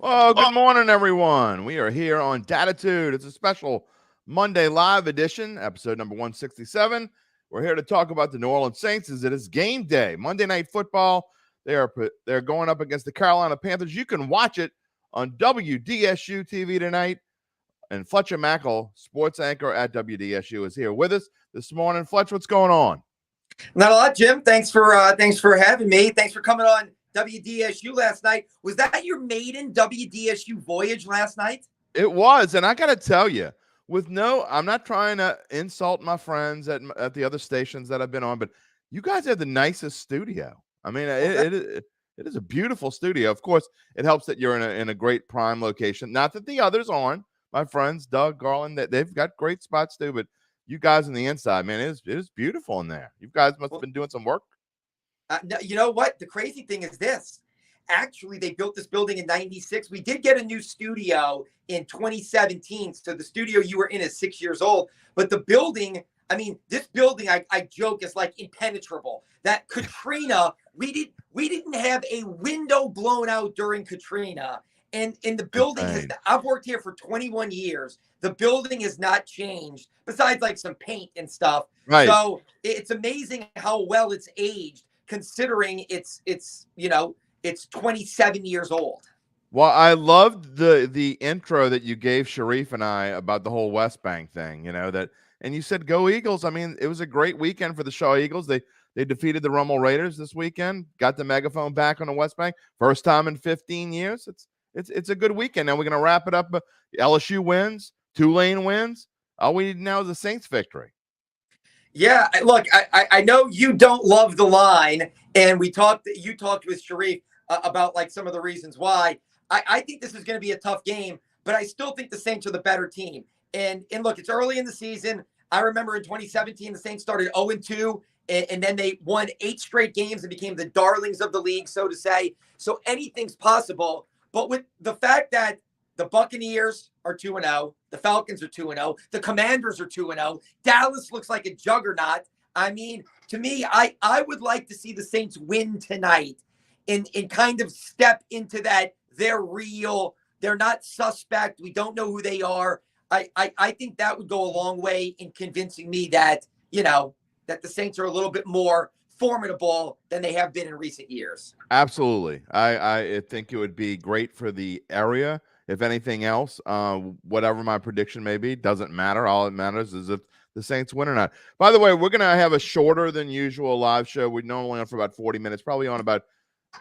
Oh, good morning, everyone. We are here on Dattitude. It's a special Monday live edition, episode number 167. We're here to talk about the New Orleans Saints as it is game day, Monday Night Football. They're going up against the Carolina Panthers. You can watch it on WDSU-TV tonight. And Fletcher Mackel, sports anchor at WDSU, is here with us this morning. Fletch, what's going on? Not a lot, Jim. Thanks for having me. Thanks for coming on WDSU last night. Was that your maiden WDSU voyage last night? It was, and I got to tell you, I'm not trying to insult my friends at the other stations that I've been on, but you guys have the nicest studio. I mean, it is a beautiful studio. Of course, it helps that you're in a great prime location. Not that the others aren't. My friends, Doug, Garland, they've got great spots too, but you guys on the inside, man, it is beautiful in there. You guys must have been doing some work. No, you know what? The crazy thing is this. Actually, they built this building in 96. We did get a new studio in 2017. So the studio you were in is 6 years old. But the building, I mean, this building, I joke, is like impenetrable. That Katrina, we didn't have a window blown out during Katrina. And the building I've worked here for 21 years. The building has not changed besides like some paint and stuff. Right. So it's amazing how well it's aged considering it's 27 years old. Well, I loved the intro that you gave Sharif and I about the whole West Bank thing, and you said go Eagles. I mean, it was a great weekend for the Shaw Eagles. They defeated the Rummel Raiders this weekend, got the megaphone back on the West Bank. First time in 15 years. It's a good weekend. Now we're going to wrap it up. LSU wins, Tulane wins. All we need now is a Saints victory. Yeah, look, I know you don't love the line, and you talked with Sharif about like some of the reasons why. I think this is going to be a tough game, but I still think the Saints are the better team. And look, it's early in the season. I remember in 2017, the Saints started 0-2, and then they won 8 straight games and became the darlings of the league, so to say. So anything's possible. But with the fact that the Buccaneers are 2-0, the Falcons are 2-0, the Commanders are 2-0, Dallas looks like a juggernaut. I mean, to me, I would like to see the Saints win tonight and kind of step into that they're real, they're not suspect, we don't know who they are. I think that would go a long way in convincing me that, that the Saints are a little bit more formidable than they have been in recent years. Absolutely. I think it would be great for the area. If anything else, whatever my prediction may be, doesn't matter. All that matters is if the Saints win or not. By the way, we're going to have a shorter than usual live show. We're normally on for about 40 minutes, probably on about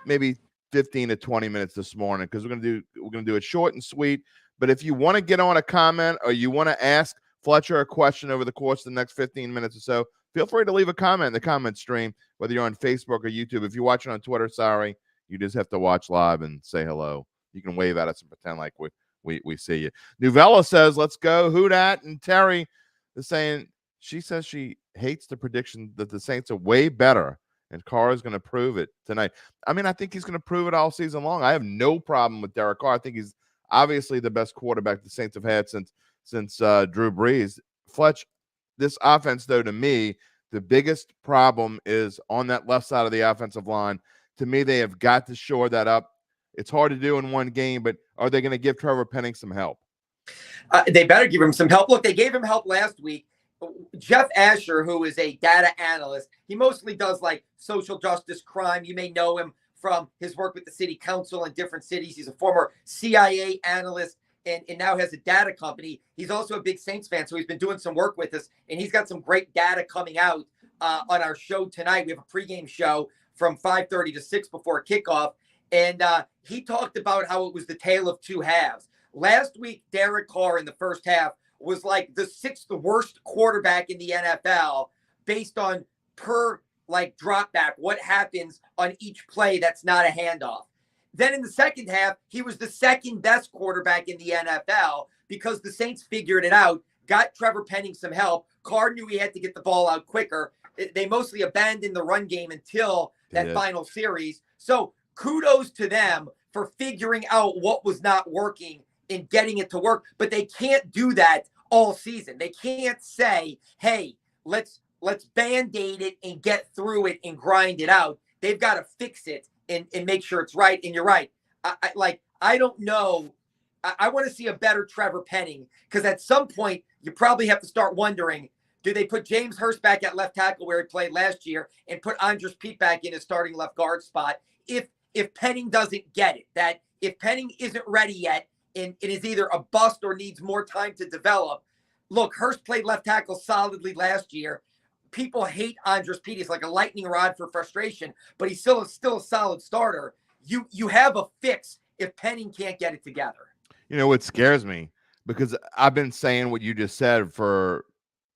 maybe 15 to 20 minutes this morning because we're going to do it short and sweet. But if you want to get on a comment or you want to ask Fletcher a question over the course of the next 15 minutes or so, feel free to leave a comment in the comment stream, whether you're on Facebook or YouTube. If you're watching on Twitter, sorry, you just have to watch live and say hello. You can wave at us and pretend like we see you. Nuvella says, let's go. Who dat? And Terry is saying, she says she hates the prediction that the Saints are way better and Carr is going to prove it tonight. I mean, I think he's going to prove it all season long. I have no problem with Derek Carr. I think he's obviously the best quarterback the Saints have had since Drew Brees. Fletch, this offense, though, to me, the biggest problem is on that left side of the offensive line. To me, they have got to shore that up. It's hard to do in one game, but are they going to give Trevor Penning some help? They better give him some help. Look, they gave him help last week. Jeff Asher, who is a data analyst, he mostly does like social justice crime. You may know him from his work with the city council in different cities. He's a former CIA analyst and now has a data company. He's also a big Saints fan, so he's been doing some work with us, and he's got some great data coming out on our show tonight. We have a pregame show from 5:30 to 6 before kickoff, and he talked about how it was the tale of two halves. Last week, Derek Carr in the first half was like the 6th worst quarterback in the NFL based on per like drop back, what happens on each play that's not a handoff. Then in the second half, he was the second best quarterback in the NFL because the Saints figured it out, got Trevor Penning some help. Carr knew he had to get the ball out quicker. They mostly abandoned the run game until that final series. So kudos to them for figuring out what was not working and getting it to work. But they can't do that all season. They can't say, hey, let's Band-Aid it and get through it and grind it out. They've got to fix it and make sure it's right. And you're right. I don't know. I want to see a better Trevor Penning, because at some point you probably have to start wondering, do they put James Hurst back at left tackle where he played last year and put Andres Pete back in his starting left guard spot if Penning doesn't get it? That if Penning isn't ready yet and it is either a bust or needs more time to develop. Look, Hurst played left tackle solidly last year. People hate Andres Pete. He's like a lightning rod for frustration, but he's still a solid starter. You have a fix if Penning can't get it together. You know, it scares me because I've been saying what you just said for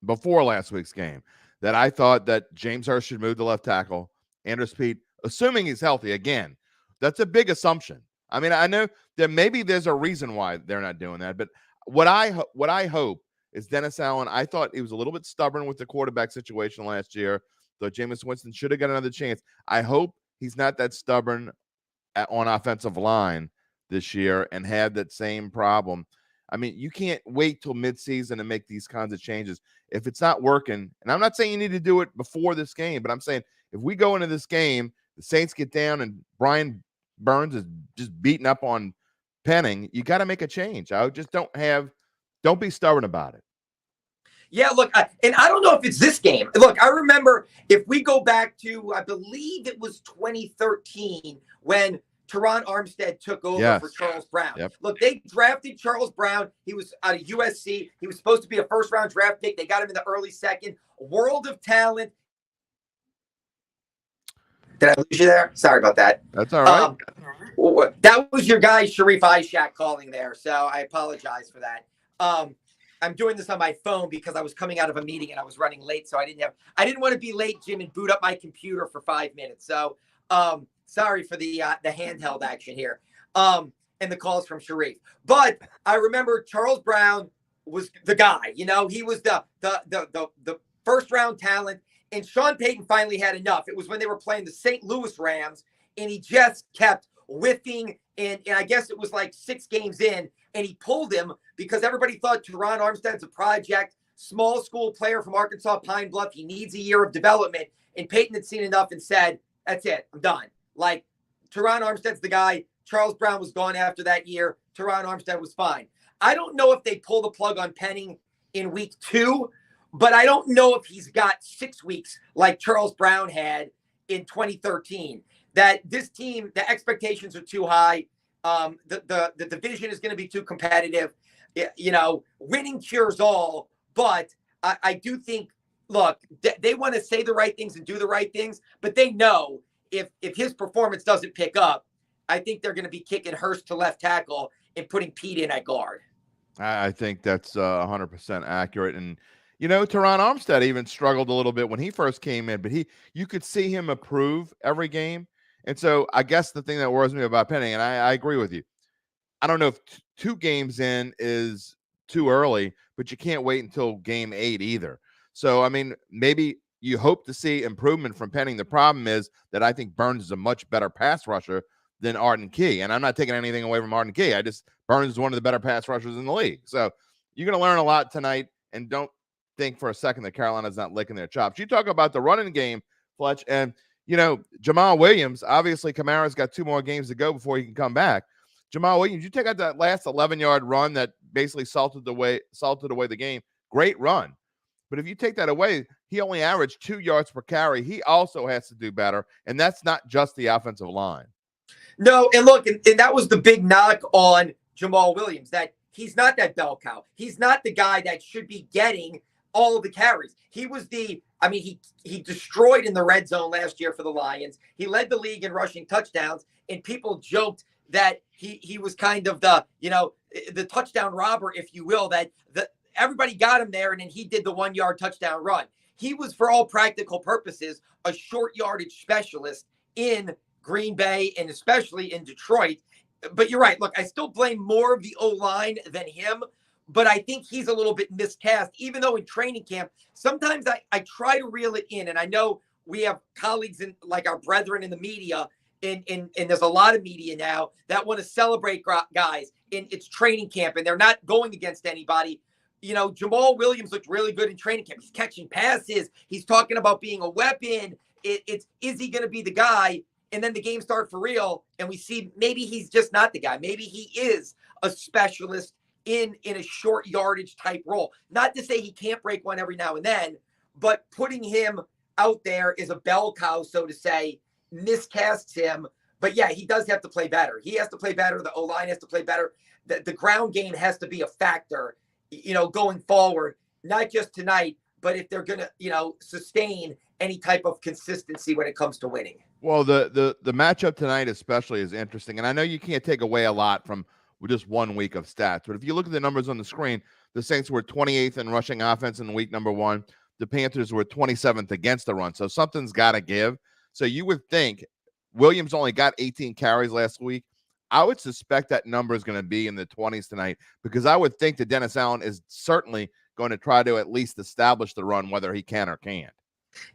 before last week's game, that I thought that James Hurst should move to left tackle. Andres Pete, assuming he's healthy again, that's a big assumption. I mean, I know that maybe there's a reason why they're not doing that, but what I hope is Dennis Allen. I thought he was a little bit stubborn with the quarterback situation last year. Thought Jameis Winston should have got another chance. I hope he's not that stubborn on offensive line this year and had that same problem. I mean, you can't wait till midseason to make these kinds of changes. If it's not working, and I'm not saying you need to do it before this game, but I'm saying if we go into this game, the Saints get down and Brian Burns is just beating up on Penning, you got to make a change. I just don't be stubborn about it. Yeah, look, and I don't know if it's this game. Look, I remember if we go back to, I believe it was 2013 when Teron Armstead took over for Charles Brown. Yep. Look, they drafted Charles Brown. He was out of USC. He was supposed to be a first-round draft pick. They got him in the early second. World of talent. Did I lose you there? Sorry about that. That's all right. That was your guy, Sharif Ishak, calling there, so I apologize for that. I'm doing this on my phone because I was coming out of a meeting and I was running late, so I didn't want to be late, Jim, and boot up my computer for 5 minutes. So sorry for the handheld action here, and the calls from Sharif. But I remember Charles Brown was the guy. You know, he was the first round talent, and Sean Payton finally had enough. It was when they were playing the St. Louis Rams, and he just kept whiffing. And I guess it was like 6 games in, and he pulled him because everybody thought Teron Armstead's a project, small school player from Arkansas Pine Bluff. He needs a year of development. And Peyton had seen enough and said, that's it, I'm done. Like, Teron Armstead's the guy. Charles Brown was gone after that year. Teron Armstead was fine. I don't know if they pull the plug on Penning in week 2, but I don't know if he's got 6 weeks like Charles Brown had in 2013. That this team, the expectations are too high. The division is going to be too competitive. You know, winning cures all, but I do think, look, they want to say the right things and do the right things, but they know if his performance doesn't pick up, I think they're going to be kicking Hurst to left tackle and putting Pete in at guard. I think that's 100% accurate. And, you know, Teron Armstead even struggled a little bit when he first came in, but you could see him improve every game. And so I guess the thing that worries me about Penning, and I agree with you, I don't know if 2 games in is too early, but you can't wait until game 8 either. So, I mean, maybe you hope to see improvement from Penning. The problem is that I think Burns is a much better pass rusher than Arden Key. And I'm not taking anything away from Arden Key. Burns is one of the better pass rushers in the league. So you're going to learn a lot tonight, and don't think for a second that Carolina's not licking their chops. You talk about the running game, Fletch, and, you know, Jamal Williams, obviously Kamara's got 2 more games to go before he can come back. Jamal Williams, you take out that last 11-yard run that basically salted away the game. Great run. But if you take that away, he only averaged 2 yards per carry. He also has to do better, and that's not just the offensive line. No, and look, and that was the big knock on Jamal Williams, that he's not that bell cow. He's not the guy that should be getting all of the carries. He was he destroyed in the red zone last year for the Lions. He led the league in rushing touchdowns, and people joked that he was kind of the touchdown robber, if you will, that everybody got him there, and then he did the 1-yard touchdown run. He was, for all practical purposes, a short yardage specialist in Green Bay and especially in Detroit. But you're right. Look, I still blame more of the O-line than him, but I think he's a little bit miscast, even though in training camp, sometimes I try to reel it in. And I know we have colleagues in, like our brethren in the media, and there's a lot of media now that want to celebrate guys in its training camp, and they're not going against anybody. You know, Jamal Williams looked really good in training camp. He's catching passes. He's talking about being a weapon. Is he going to be the guy? and then the game started for real, and we see maybe he's just not the guy. Maybe he is a specialist in a short yardage type role. Not to say he can't break one every now and then, but putting him out there is a bell cow, so to say, miscasts him. But yeah, he does have to play better. He has to play better. The O-line has to play better. The ground game has to be a factor, going forward, not just tonight, but if they're going to, sustain any type of consistency when it comes to winning. Well, the matchup tonight especially is interesting. And I know you can't take away a lot from just 1 week of stats, but if you look at the numbers on the screen, the Saints were 28th in rushing offense in week number 1. The Panthers were 27th against the run. So something's got to give. So you would think Williams only got 18 carries last week. I would suspect that number is going to be in the 20s tonight, because I would think that Dennis Allen is certainly going to try to at least establish the run, whether he can or can't.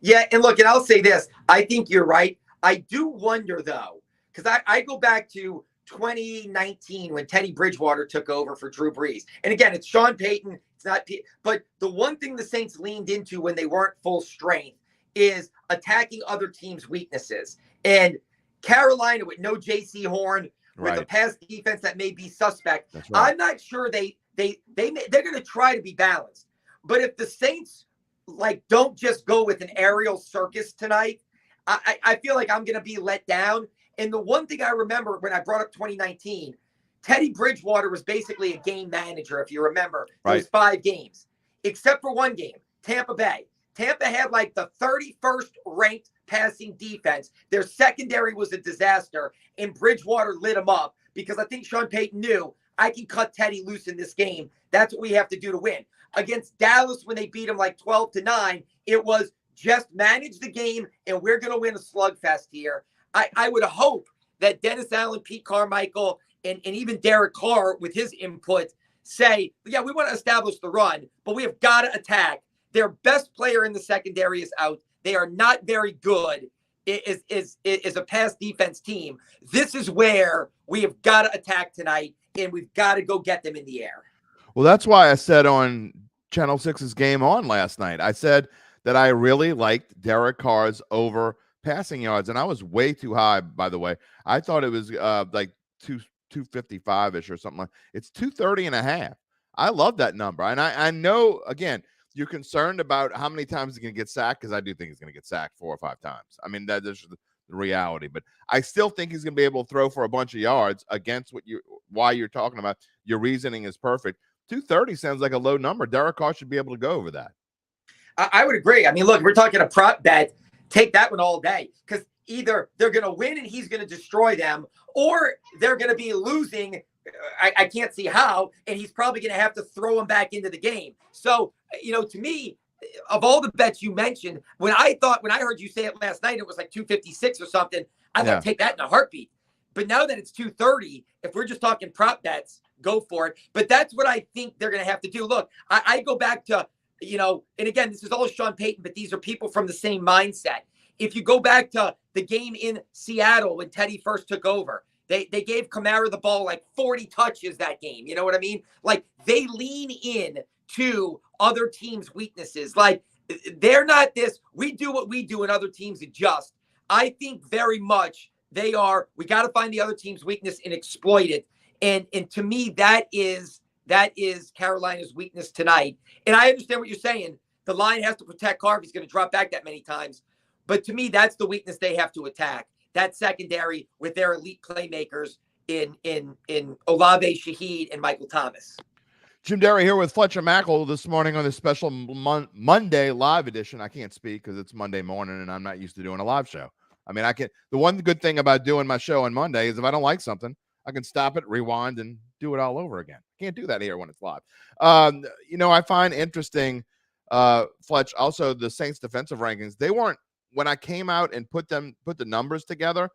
Yeah, and look, and I'll say this. I think you're right. I do wonder, though, because I go back to 2019 when Teddy Bridgewater took over for Drew Brees. And again, it's Sean Payton. It's not, but the one thing the Saints leaned into when they weren't full strength is attacking other teams' weaknesses. And Carolina, with no J.C. Horn, with a pass defense that may be suspect, right, I'm not sure they're going to try to be balanced. But if the Saints don't just go with an aerial circus tonight, I feel like I'm going to be let down. And the one thing I remember when I brought up 2019, Teddy Bridgewater was basically a game manager, if you remember. Right. Those 5 games, except for one game, Tampa Bay. Tampa had the 31st ranked passing defense. Their secondary was a disaster, and Bridgewater lit them up because I think Sean Payton knew, I can cut Teddy loose in this game. That's what we have to do to win. Against Dallas, when they beat him 12-9, it was just manage the game, and we're going to win a slugfest here. I would hope that Dennis Allen, Pete Carmichael, and even Derek Carr, with his input, say, yeah, we want to establish the run, but we have got to attack. Their best player in the secondary is out. They are not very good. It is a pass defense team. This is where we have got to attack tonight, and we've got to go get them in the air. Well, that's why I said on Channel 6's Game On last night, I said that I really liked Derek Carr's over passing yards, and I was way too high, by the way. I thought it was 255-ish or something. It's 230.5. I love that number. And I know, again, you're concerned about how many times he's going to get sacked, because I do think he's going to get sacked 4 or 5 times. I mean, that's the reality. But I still think he's going to be able to throw for a bunch of yards against why you're talking about. Your reasoning is perfect. 230 sounds like a low number. Derek Carr should be able to go over that. I would agree. I mean, look, we're talking a prop bet. Take that one all day, because either they're going to win and he's going to destroy them, or they're going to be losing. I can't see how, and he's probably going to have to throw him back into the game. So, to me, of all the bets you mentioned, when I heard you say it last night, it was 256 or something. I thought take that in a heartbeat. But now that it's 230, if we're just talking prop bets, go for it. But that's what I think they're going to have to do. Look, I go back to, and again, this is all Sean Payton, but these are people from the same mindset. If you go back to the game in Seattle when Teddy first took over, they gave Kamara the ball 40 touches that game. You know what I mean? They lean in to other teams' weaknesses. They're not this, we do what we do and other teams adjust. I think very much they are, we got to find the other team's weakness and exploit it. And to me, that is Carolina's weakness tonight. And I understand what you're saying. The line has to protect Carr if he's going to drop back that many times. But to me, that's the weakness they have to attack. That secondary with their elite playmakers in Olave, Shaheed, and Michael Thomas. Jim Derry here with Fletcher Mackel this morning on this special Monday live edition. I can't speak because it's Monday morning and I'm not used to doing a live show. I mean, the one good thing about doing my show on Monday is if I don't like something, I can stop it, rewind, and do it all over again. Can't do that here when it's live. I find interesting, Fletch, also the Saints defensive rankings. They weren't, when I came out and put the numbers together,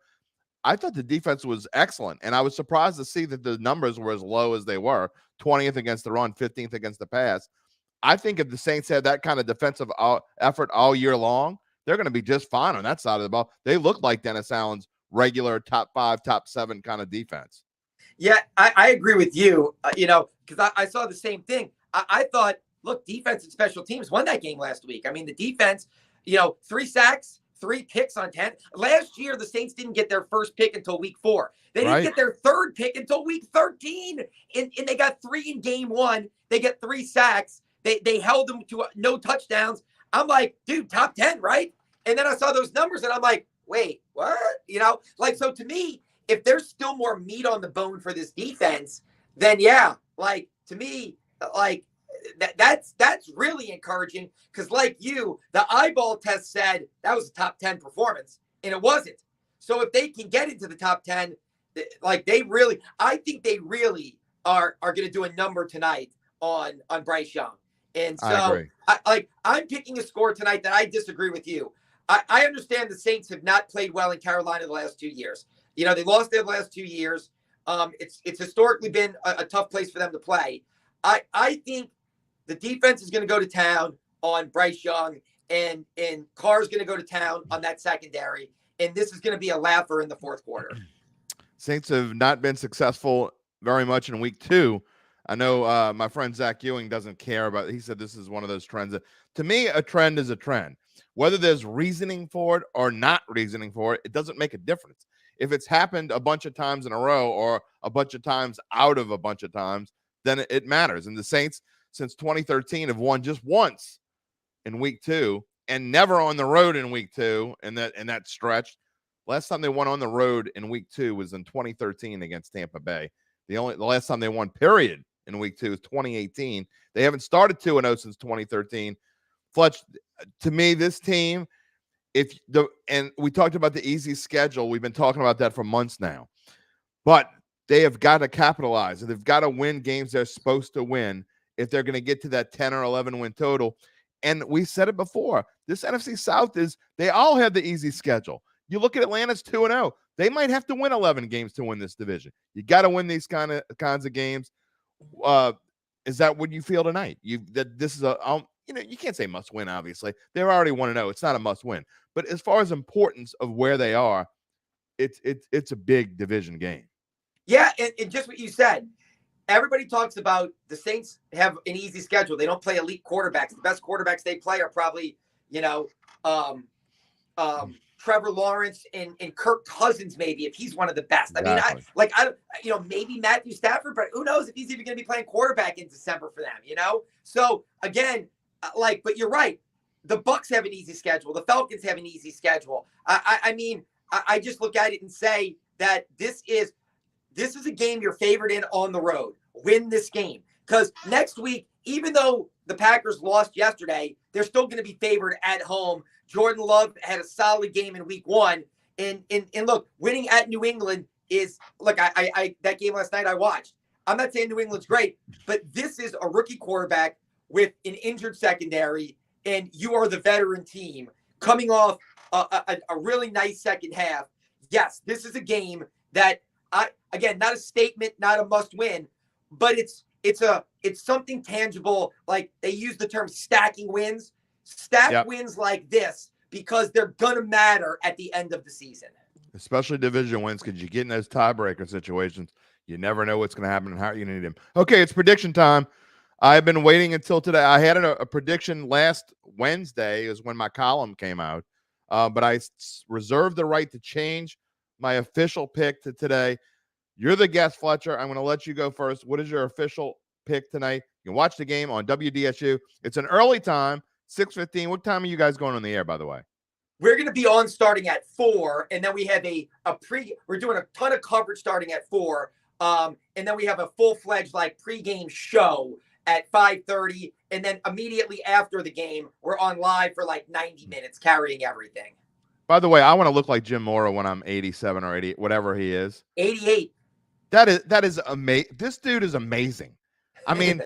I thought the defense was excellent. And I was surprised to see that the numbers were as low as they were. 20th against the run, 15th against the pass. I think if the Saints had that kind of defensive effort all year long, they're going to be just fine on that side of the ball. They look like Dennis Allen's regular top 5, top 7 kind of defense. Yeah, I agree with you, because I saw the same thing. I thought, look, defense and special teams won that game last week. I mean, the defense, 3 sacks, 3 picks on 10. Last year, the Saints didn't get their first pick until week 4. They didn't get their third pick until week 13. And they got 3 in game 1. They get 3 sacks. They held them to no touchdowns. I'm like, dude, top 10, right? And then I saw those numbers and I'm like, wait, what? Like, so to me, if there's still more meat on the bone for this defense, then yeah, like, to me, like, that's really encouraging, because like you, the eyeball test said that was a top 10 performance, and it wasn't. So if they can get into the top 10, like, I think they really are going to do a number tonight on Bryce Young. And so I'm picking a score tonight that I disagree with you. I understand the Saints have not played well in Carolina the last 2 years. They lost their last 2 years. It's historically been a tough place for them to play. I think the defense is going to go to town on Bryce Young, and Carr's going to go to town on that secondary. And this is going to be a laugher in the fourth quarter. Saints have not been successful very much in week 2. I know my friend Zach Ewing doesn't care about it. He said this is one of those trends. To me, a trend is a trend. Whether there's reasoning for it or not reasoning for it, it doesn't make a difference. If it's happened a bunch of times in a row or a bunch of times out of a bunch of times, then it matters. And the Saints, since 2013, have won just once in week 2 and never on the road in week 2 in that stretch. Last time they won on the road in week 2 was in 2013 against Tampa Bay. The last time they won, period, in week 2 is 2018. They haven't started 2-0 since 2013. Fletch, to me, this team, and we talked about the easy schedule. We've been talking about that for months now. But they have got to capitalize, and they've got to win games they're supposed to win if they're going to get to that 10 or 11 win total. And we said it before. This NFC South they all have the easy schedule. You look at Atlanta's 2-0. They might have to win 11 games to win this division. You got to win these kinds of games. Is that what you feel tonight? This is you can't say must win, obviously. They're already 1-0. It's not a must win. But as far as importance of where they are, it's a big division game. Yeah, and just what you said, everybody talks about the Saints have an easy schedule. They don't play elite quarterbacks. The best quarterbacks they play are probably, Trevor Lawrence and Kirk Cousins, maybe, if he's one of the best. Exactly. Maybe Matthew Stafford, but who knows if he's even going to be playing quarterback in December for them, So again, but you're right. The Bucs have an easy schedule. The Falcons have an easy schedule. I just look at it and say that this is a game you're favored in on the road. Win this game, because next week, even though the Packers lost yesterday, they're still going to be favored at home. Jordan Love had a solid game in week 1. And look, winning at New England is, I that game last night I watched. I'm not saying New England's great, but this is a rookie quarterback with an injured secondary, and you are the veteran team coming off a really nice second half. Yes, this is a game that not a statement, not a must win, but it's something tangible. Like, they use the term stacking wins. Wins like this, because they're gonna matter at the end of the season, especially division wins, because you get in those tiebreaker situations. You never know what's going to happen and how you need them. Okay, it's prediction time. I've been waiting until today. I had a prediction last Wednesday is when my column came out, but I reserved the right to change my official pick to today. You're the guest, Fletcher. I'm going to let you go first. What is your official pick tonight? You can watch the game on WDSU. It's an early time, 6:15. What time are you guys going on the air, by the way? We're going to be on starting at 4, and then we have we're doing a ton of coverage starting at 4, and then we have a full-fledged pregame show at 5:30, and then immediately after the game, we're on live for 90 minutes, carrying everything. By the way, I want to look like Jim Mora when I'm 87 or 80, whatever he is. 88. That is amazing. This dude is amazing. I mean,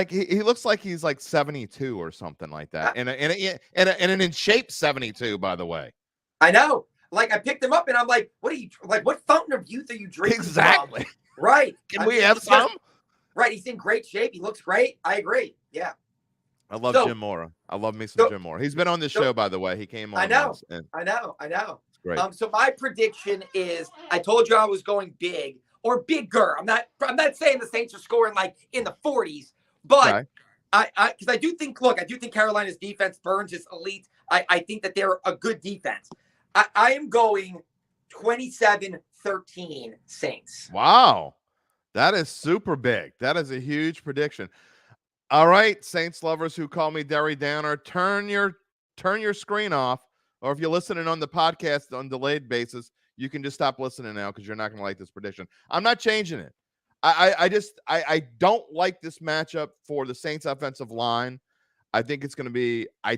he looks like he's 72 or something like that, and an in shape 72, by the way. I know. I picked him up, and I'm like, "What are you what fountain of youth are you drinking?" Exactly. From? Right. Can we have some? Right. He's in great shape. He looks great. I agree. Yeah. I love Jim Mora. I love me some Jim Mora. He's been on this show, by the way. He came on. I know. It's great. So my prediction is, I told you I was going big or bigger. I'm not saying the Saints are scoring in the 40s, but okay. I do think Carolina's defense, Burns, is elite. I think that they're a good defense. I am going 27-13 Saints. Wow. That is super big. That is a huge prediction. All right, Saints lovers who call me Derry Downer, turn your screen off, or if you're listening on the podcast on delayed basis, you can just stop listening now because you're not going to like this prediction. I'm not changing it. I don't like this matchup for the Saints offensive line. I think it's going to be. I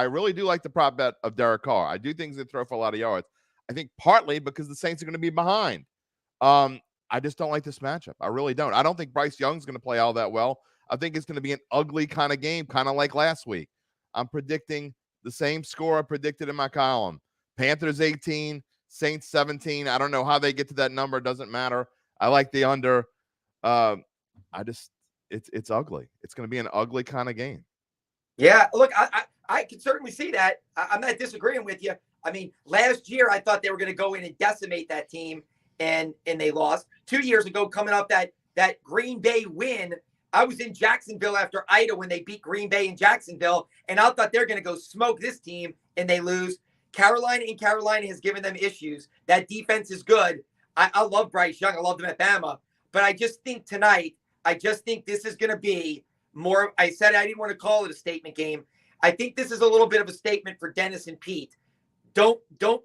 really do like the prop bet of Derek Carr. I do think he's going to throw for a lot of yards. I think partly because the Saints are going to be behind. I just don't like this matchup. I really don't. I don't think Bryce Young's going to play all that well. I think it's going to be an ugly kind of game, kind of like last week. I'm predicting the same score I predicted in my column. Panthers 18, Saints 17. I don't know how they get to that number. It doesn't matter. I like the under. It's ugly. It's going to be an ugly kind of game. Yeah, look, I can certainly see that. I'm not disagreeing with you. I mean, last year I thought they were going to go in and decimate that team, and they lost. 2 years ago, coming off that Green Bay win, I was in Jacksonville after Ida when they beat Green Bay in Jacksonville, and I thought they're going to go smoke this team, and they lose. Carolina has given them issues. That defense is good. I love Bryce Young. I love them at Bama. But I just think tonight, this is going to be more. I said I didn't want to call it a statement game. I think this is a little bit of a statement for Dennis and Pete. Don't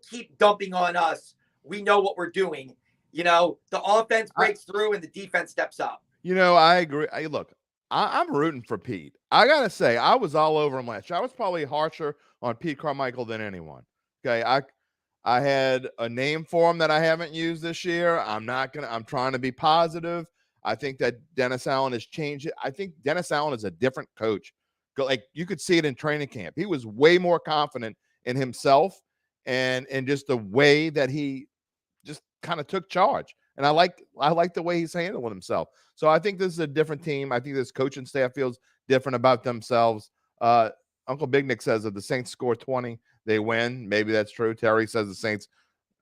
keep dumping on us. We know what we're doing. You know, the offense breaks through and the defense steps up. You know, I agree. Look, I'm rooting for Pete. I got to say, I was all over him last year. I was probably harsher on Pete Carmichael than anyone. Okay. I had a name for him that I haven't used this year. I'm trying to be positive. I think that Dennis Allen has changed it. I think Dennis Allen is a different coach. Like, you could see it in training camp. He was way more confident in himself and just the way that he just kind of took charge. And I like the way he's handling himself. So I think this is a different team. I think this coaching staff feels different about themselves. Uncle Big Nick says that the Saints score 20, they win. Maybe that's true. Terry says the Saints.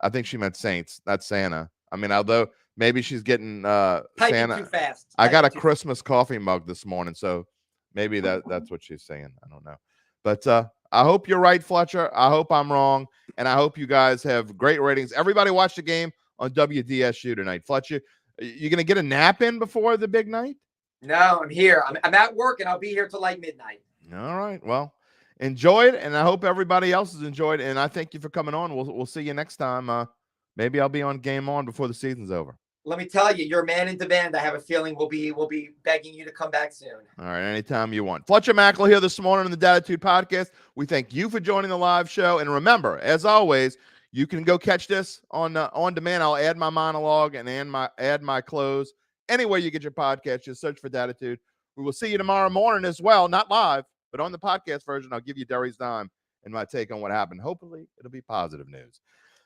I think she meant Saints, not Santa. I mean, although maybe she's getting Santa too fast. I got a Christmas coffee mug this morning, so maybe that's what she's saying. I don't know. But I hope you're right, Fletcher. I hope I'm wrong. And I hope you guys have great ratings. Everybody watch the game on WDSU tonight. Fletcher, you going to get a nap in before the big night? No, I'm here. I'm at work, and I'll be here till like midnight. All right. Well, enjoy it, and I hope everybody else has enjoyed it. And I thank you for coming on. We'll see you next time. Maybe I'll be on Game On before the season's over. Let me tell you, you're a man in demand. I have a feeling we'll be begging you to come back soon. All right, anytime you want. Fletcher Mackel here this morning on the Dattitude podcast. We thank you for joining the live show. And remember, as always, you can go catch this on demand. I'll add my monologue and add my close. Anywhere you get your podcast, just search for Dattitude. We will see you tomorrow morning as well, not live, but on the podcast version. I'll give you Derry's dime and my take on what happened. Hopefully, it'll be positive news.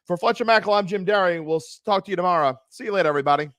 For Fletcher Mackel, I'm Jim Derry. We'll talk to you tomorrow. See you later, everybody.